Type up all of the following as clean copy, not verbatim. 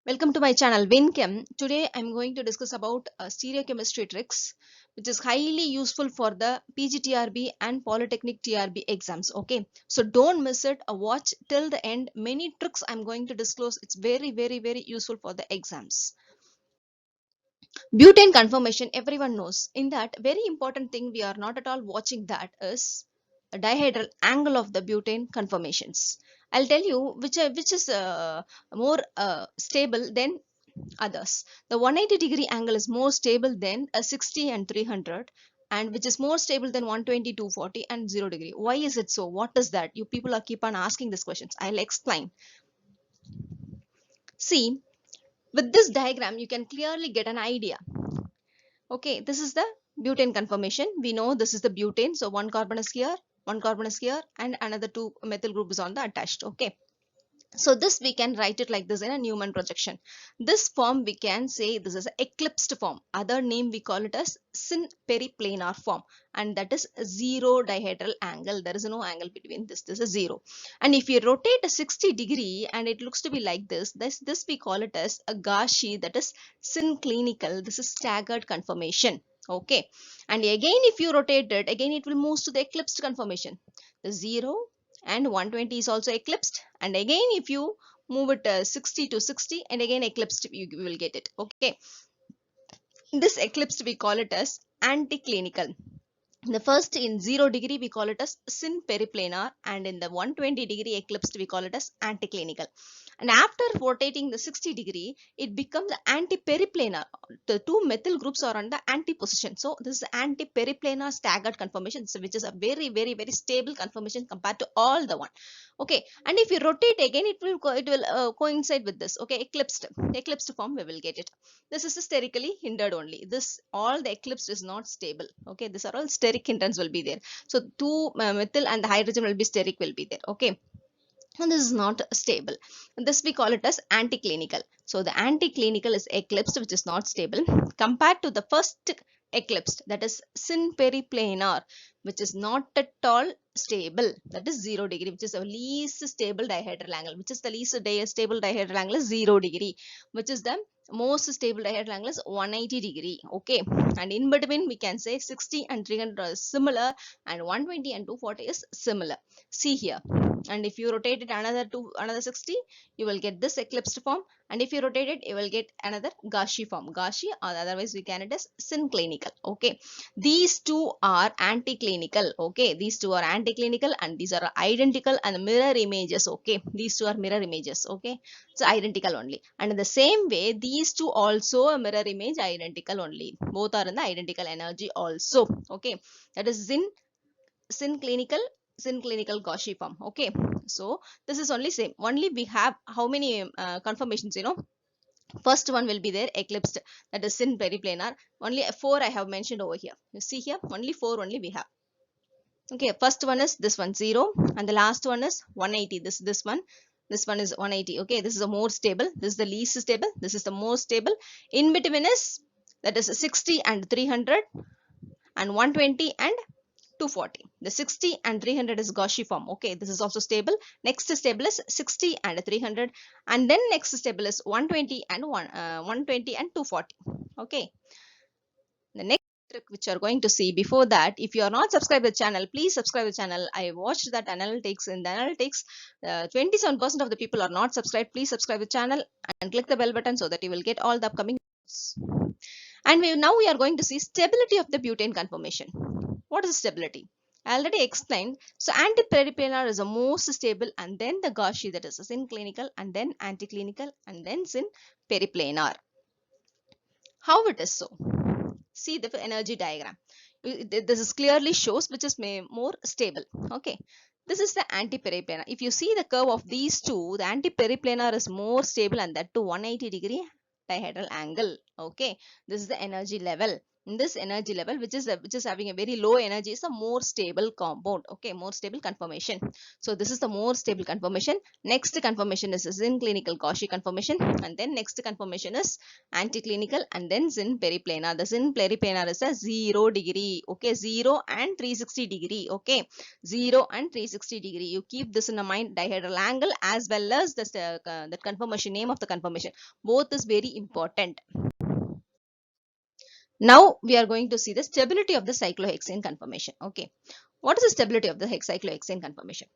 Welcome to my channel WinChem. Today I'm going to discuss about stereochemistry tricks, which is highly useful for the PGTRB and Polytechnic TRB exams. Okay, so don't miss it. Watch till the end. Many tricks I'm going to disclose. It's very useful for the exams. Butane conformation, everyone knows. In that, very important thing we are not at all watching that is a dihedral angle of the butane conformations. I'll tell you which is more stable than others. The 180-degree angle is more stable than a 60 and 300, and which is more stable than 120, 240 and 0 degree. Why is it so? What is that? You people are keep on asking these questions. I'll explain. See, with this diagram, you can clearly get an idea. Okay, this is the butane conformation. We know this is the butane. So one carbon is here, one carbon is here, and another two methyl group is on the attached. Okay. So this we can write it like this in a Newman projection. This form we can say this is an eclipsed form. Other name we call it as syn periplanar form, and that is zero dihedral angle. There is no angle between this. This is zero. And if you rotate a 60-degree and it looks to be like this we call it as a Gashi, that is synclinical. This is staggered conformation. Okay. And again, if you rotate it, again it will move to the eclipsed conformation. The 0 and 120 is also eclipsed, and again if you move it 60 to 60 and again eclipsed, you will get it. Okay, this eclipsed we call it as anticlinical. The first in 0 degree we call it as syn periplanar, and in the 120-degree eclipsed we call it as anticlinical. And after rotating the 60-degree, it becomes anti-periplanar. The two methyl groups are on the anti-position. So this is anti-periplanar staggered conformation, which is a very stable conformation compared to all the one. Okay, and if you rotate again, it will coincide with this. Okay, eclipsed form we will get it. This is sterically hindered only. This all the eclipsed is not stable. Okay, these are all steric hindrance will be there. So two methyl and the hydrogen will be steric will be there. Okay, and this is not stable. This we call it as anticlinical. So the anticlinical is eclipsed, which is not stable, compared to the first eclipsed, that is syn periplanar, which is not at all stable, that is 0 degree, which is the least stable dihedral angle. Which is the least stable dihedral angle is 0 degree, which is the most stable dihedral angle is 180 degree. Okay, and in between we can say 60 and 300 are similar, and 120 and 240 is similar. See here, and if you rotate it another 60, you will get this eclipsed form, and if you rotate it, you will get another Gashi form, Gashi, or otherwise we can it as synclinical. Okay, these two are anticlinical. Okay, these two are anticlinical and these are identical and mirror images. Okay, these two are mirror images. Okay, so identical only, and in the same way these two also a mirror image, identical only, both are in the identical energy also. Okay, that is synclinical Gaussian form. Okay, so this is only same. Only we have how many conformations, first one will be there eclipsed, that is syn periplanar. Only 4 I have mentioned over here. You see here, only 4 only we have. Okay, first one is this one 0, and the last one is 180. This one is 180. Okay, this is the more stable, this is the least stable, this is the most stable. In between is, that is 60 and 300 and 120 and 240. The 60 and 300 is Gaussian form. Okay, this is also stable. Next stable is 60 and 300, and then next stable is 120 and 120 and 240. Okay, the next trick which you are going to see, before that, if you are not subscribed to the channel, please subscribe to the channel. I watched that analytics. In the analytics, 27% of the people are not subscribed. Please subscribe to the channel and click the bell button so that you will get all the upcoming videos. And now we are going to see stability of the butane conformation. What is stability? I already explained. So anti-periplanar is the most stable, and then the Gaussian, that is synclinical, and then anticlinical, and then syn periplanar. How it is so? See the energy diagram. This is clearly shows which is more stable. Okay, this is the anti-periplanar. If you see the curve of these two, the anti-periplanar is more stable, and that to 180 degree dihedral angle. Okay, this is the energy level. in this energy level, which is having a very low energy, is a more stable compound. Okay, more stable conformation. So this is the more stable conformation. Next conformation is Zinn clinical Cauchy conformation, and then next conformation is anticlinical, and then Zinn periplanar. The Zinn periplanar is a 0 degree. Okay, 0 and 360 degree. Okay, 0 and 360 degree. You keep this in a mind, dihedral angle as well as the conformation, name of the conformation. Both is very important. Now we are going to see the stability of the cyclohexane conformation. Okay, what is the stability of the cyclohexane conformation?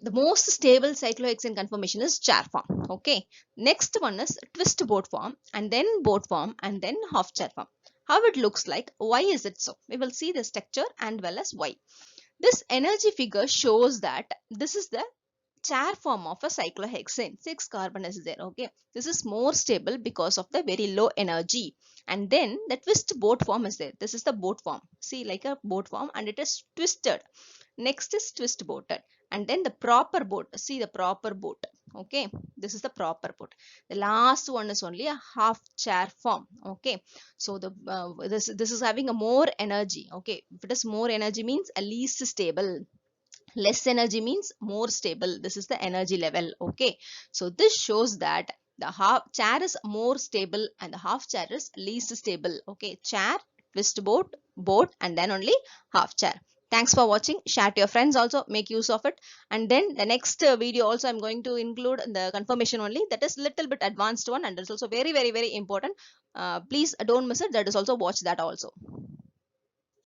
The most stable cyclohexane conformation is chair form. Okay, next one is twist boat form, and then boat form, and then half chair form. How it looks like? Why is it so? We will see the structure and well as why. This energy figure shows that this is the chair form of a cyclohexane. 6 carbon is there. Okay, this is more stable because of the very low energy. And then the twist boat form is there. This is the boat form. See, like a boat form, and it is twisted. Next is twist boated, and then the proper boat. See the proper boat. Okay, this is the proper boat. The last one is only a half chair form. Okay, so the this is having a more energy. Okay, if it is more energy means a least stable. Less energy means more stable. This is the energy level. Okay, so this shows that the half chair is more stable and the half chair is least stable. Okay, chair, twist boat, and then only half chair. Thanks for watching. Share to your friends also, make use of it. And then the next video also I'm going to include the confirmation only, that is little bit advanced one, and it's also very very very important. Please don't miss it. That is also, watch that also.